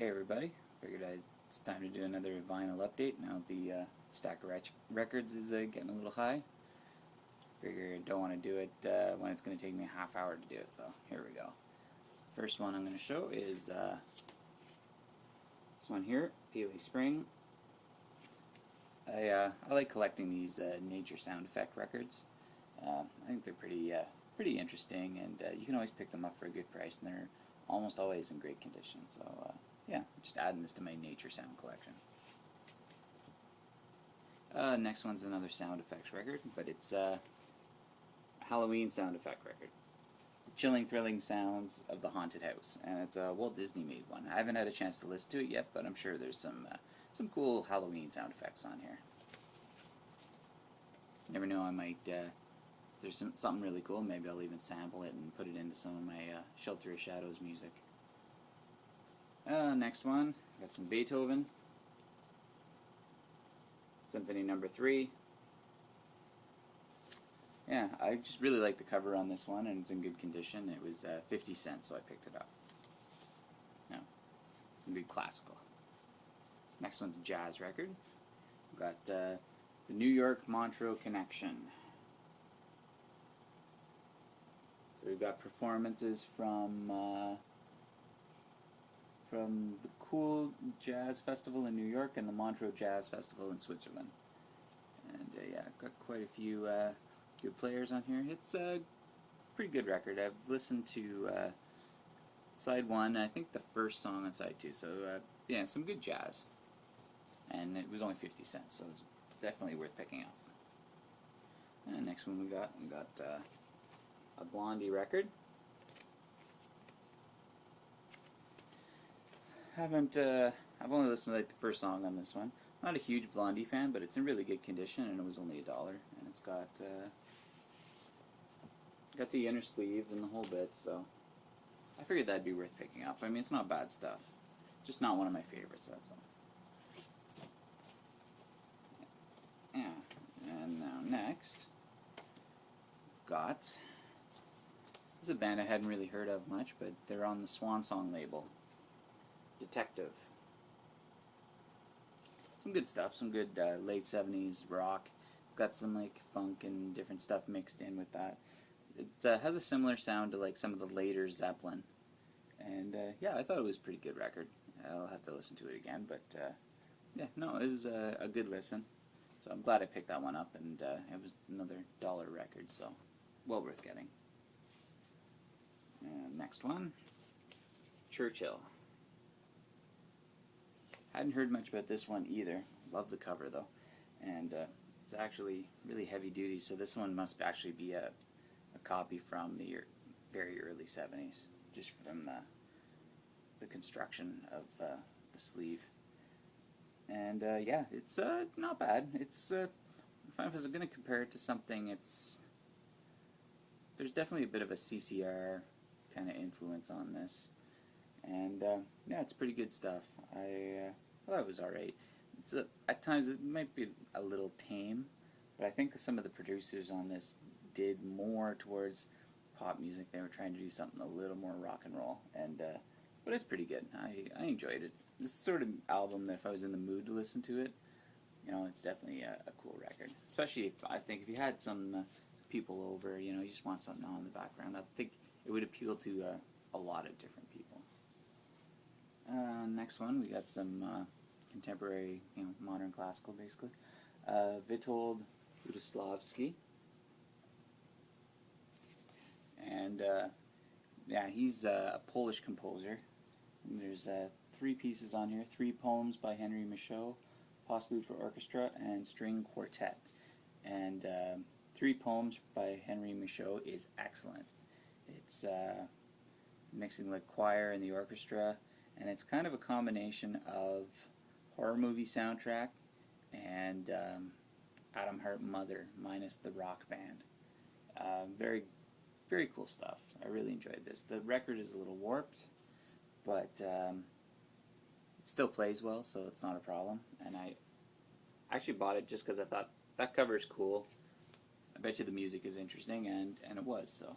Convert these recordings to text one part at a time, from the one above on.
Hey everybody, figured it's time to do another vinyl update now the stack of records is getting a little high. Figured I don't want to do it when it's going to take me a half hour to do it, so here we go. First one I'm going to show is this one here, Hailey Spring. I like collecting these nature sound effect records. I think they're pretty interesting, and you can always pick them up for a good price, and they're almost always in great condition. So yeah, just adding this to my nature sound collection. Next one's another sound effects record, but it's a Halloween sound effect record. Chilling, thrilling sounds of the haunted house, and it's a Walt Disney made one. I haven't had a chance to listen to it yet, but I'm sure there's some cool Halloween sound effects on here. Never know, I might, if there's something really cool, maybe I'll even sample it and put it into some of my Shelterovshadows music. Next one, got some Beethoven Symphony number 3. Yeah, I just really like the cover on this one, and it's in good condition. It was 50 cents, so I picked it up. Yeah, some good classical. Next one's a jazz record. We've got the New York Montreux Connection. So we've got performances from the Cool Jazz Festival in New York and the Montreux Jazz Festival in Switzerland. And yeah, I've got quite a few good players on here. It's a pretty good record. I've listened to side 1, I think the first song on side 2, so yeah, some good jazz. And it was only 50 cents, so it's definitely worth picking up. And next one we got a Blondie record. I've only listened to like the first song on this one. Not a huge Blondie fan, but it's in really good condition, and it was only $1. And it's got the inner sleeve and the whole bit, so I figured that'd be worth picking up. I mean, it's not bad stuff, just not one of my favorites. That's all. Yeah, and now next, got this is a band I hadn't really heard of much, but they're on the Swan Song label. Detective. Some good stuff, some good late 70s rock. It's got some like funk and different stuff mixed in with that. It has a similar sound to like some of the later Zeppelin. And yeah, I thought it was a pretty good record. I'll have to listen to it again, but yeah, no, it was a good listen. So I'm glad I picked that one up, and it was another $1 record, so well worth getting. Next one, Churchill. Hadn't heard much about this one either. Love the cover though, and it's actually really heavy duty. So this one must actually be a copy from the very early 70s, just from the construction of the sleeve. And yeah, it's not bad. It's if I was going to compare it to something, there's definitely a bit of a CCR kind of influence on this. And yeah, it's pretty good stuff. I thought it was alright. At times it might be a little tame, but I think some of the producers on this did more towards pop music. They were trying to do something a little more rock and roll, and but it's pretty good. I enjoyed it. This sort of album that if I was in the mood to listen to it, you know, it's definitely a cool record. Especially if you had some people over, you know, you just want something on in the background. I think it would appeal to a lot of different people. Next one, we got some contemporary, you know, modern classical, basically. Witold Budoslavsky. And yeah, he's a Polish composer. And there's 3 pieces on here: 3 poems by Henry Michaud, postlude for orchestra and string quartet. And 3 poems by Henry Michaud is excellent. It's mixing the choir and the orchestra, and it's kind of a combination of horror movie soundtrack and Atom Heart Mother minus the rock band. Very, very cool stuff. I really enjoyed this. The record is a little warped, but it still plays well, so it's not a problem. And I actually bought it just because I thought that cover is cool. I bet you the music is interesting, and it was. So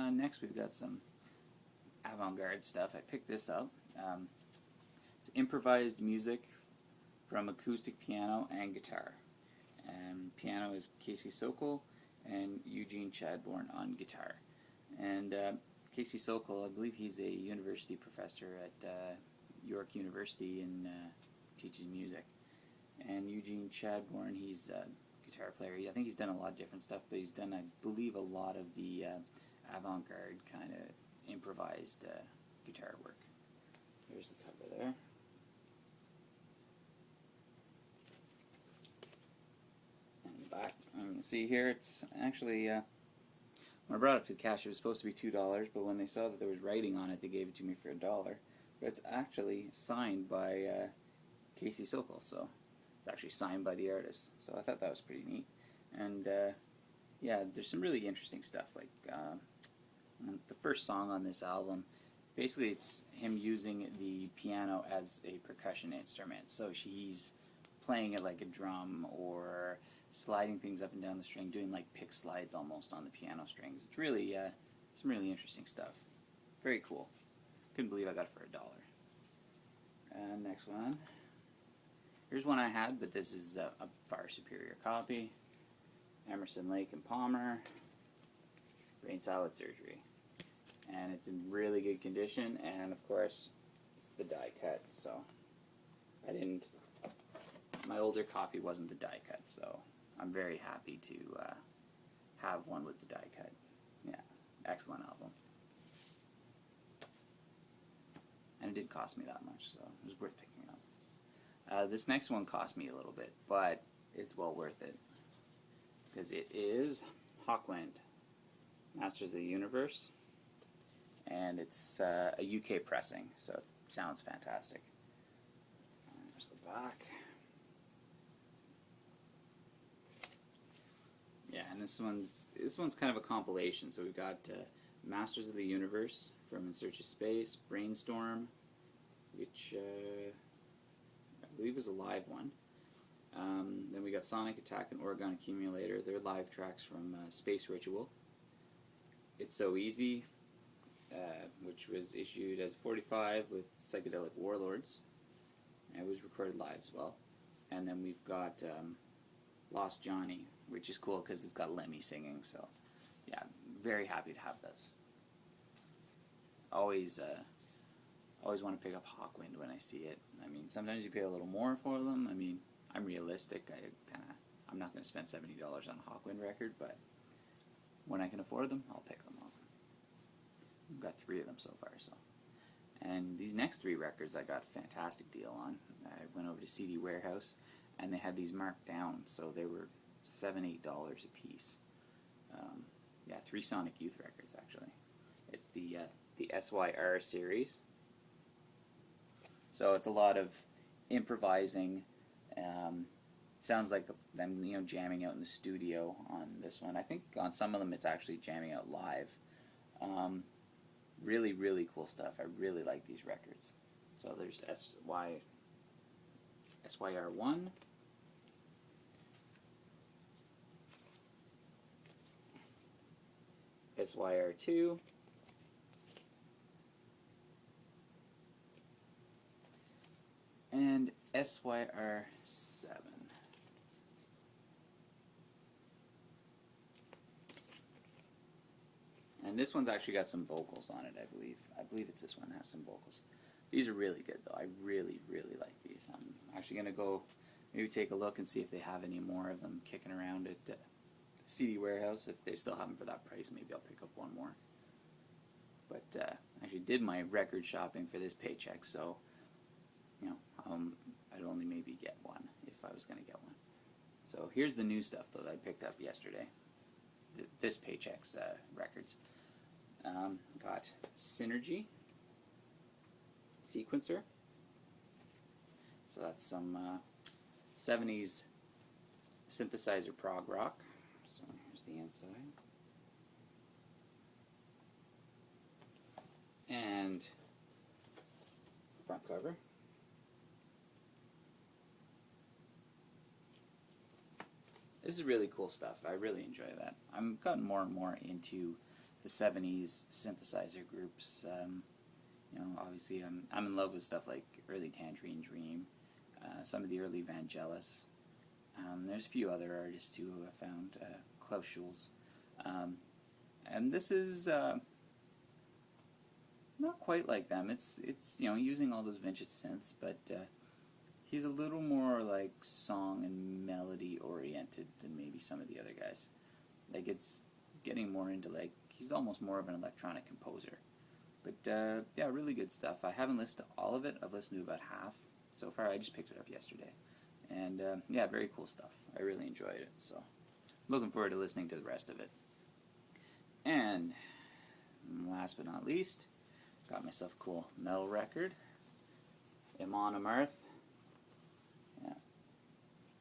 next we've got some avant-garde stuff, I picked this up. It's improvised music from acoustic piano and guitar. Piano is Casey Sokol and Eugene Chadbourne on guitar. And Casey Sokol, I believe he's a university professor at York University and teaches music. And Eugene Chadbourne, he's a guitar player. I think he's done a lot of different stuff, but he's done, I believe, a lot of the avant-garde kind of improvised guitar work. Here's the cover there. And back, you can see here, it's actually, when I brought it up to the cash, it was supposed to be $2, but when they saw that there was writing on it, they gave it to me for $1. But it's actually signed by Casey Sokol, so it's actually signed by the artist. So I thought that was pretty neat. And yeah, there's some really interesting stuff. Like the first song on this album, basically it's him using the piano as a percussion instrument. So he's playing it like a drum or sliding things up and down the string, doing like pick slides almost on the piano strings. It's really some really interesting stuff. Very cool. Couldn't believe I got it for $1. And next one. Here's one I had, but this is a far superior copy. Emerson, Lake and Palmer, brain salad surgery. And it's in really good condition, and of course, it's the die cut, so my older copy wasn't the die cut, so I'm very happy to have one with the die cut. Yeah, excellent album. And it didn't cost me that much, so it was worth picking up. This next one cost me a little bit, but it's well worth it. Because it is Hawkwind, Masters of the Universe. And it's a UK pressing, so it sounds fantastic. There's the back. Yeah, and this one's kind of a compilation. So we've got Masters of the Universe from In Search of Space, Brainstorm, which I believe is a live one. Then we got Sonic Attack and Oregon Accumulator. They're live tracks from Space Ritual. It's So Easy, which was issued as a 45 with Psychedelic Warlords. It was recorded live as well. And then we've got Lost Johnny, which is cool because it's got Lemmy singing. So, yeah, very happy to have those. Always want to pick up Hawkwind when I see it. I mean, sometimes you pay a little more for them. I mean, I'm realistic. I'm not going to spend $70 on a Hawkwind record, but when I can afford them, I'll pick them up. I've got 3 of them so far, so. And these next 3 records I got a fantastic deal on. I went over to CD Warehouse, and they had these marked down, so they were $7, $8 a piece. Yeah, 3 Sonic Youth records, actually. It's the SYR series. So it's a lot of improvising. Sounds like them, jamming out in the studio on this one. I think on some of them it's actually jamming out live. Really, really cool stuff. I really like these records. So there's SYR1. SYR2. And SYR7. And this one's actually got some vocals on it, I believe. I believe it's this one that has some vocals. These are really good, though. I really, really like these. I'm actually going to go maybe take a look and see if they have any more of them kicking around at CD Warehouse. If they still have them for that price, maybe I'll pick up one more. But I actually did my record shopping for this paycheck, so I'd only maybe get one if I was going to get one. So here's the new stuff, though, that I picked up yesterday. This paycheck's records. Got Synergy, Sequencer. So that's some 70s synthesizer prog rock. So here's the inside. And front cover. This is really cool stuff. I really enjoy that. I'm gotten more and more into the 70s synthesizer groups. obviously I'm in love with stuff like early Tangerine Dream, some of the early Vangelis. There's a few other artists too who I found, Klaus Schulze. And this is not quite like them. It's using all those vintage synths, but he's a little more like song and melody oriented than maybe some of the other guys. Like it's getting more into like he's almost more of an electronic composer. But yeah, really good stuff. I haven't listened to all of it. I've listened to about half so far. I just picked it up yesterday, and yeah, very cool stuff. I really enjoyed it. So looking forward to listening to the rest of it. And last but not least, got myself a cool Mel Record. Amon Amarth. Yeah.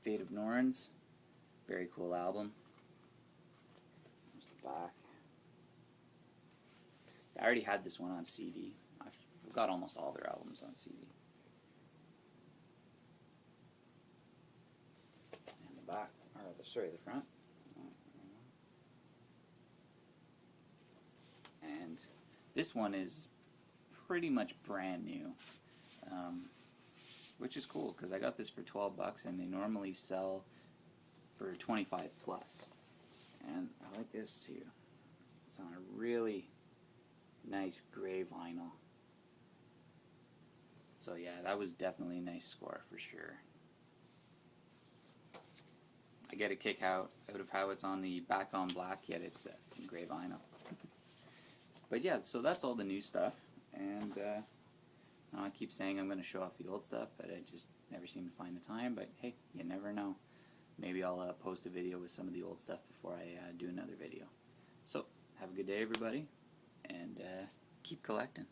Fate of Norns. Very cool album. There's the back. I already had this one on CD. I've got almost all their albums on CD. And the back, or sorry, the front. And this one is pretty much brand new, which is cool because I got this for $12 and they normally sell for 25 plus. And I like this too. It's on a really nice gray vinyl. So yeah, that was definitely a nice score for sure. I get a kick out of how it's on the back on black, yet it's in gray vinyl. But yeah, so that's all the new stuff, and I keep saying I'm going to show off the old stuff, but I just never seem to find the time. But hey, you never know. Maybe I'll post a video with some of the old stuff before I do another video. So have a good day, everybody, and keep collecting.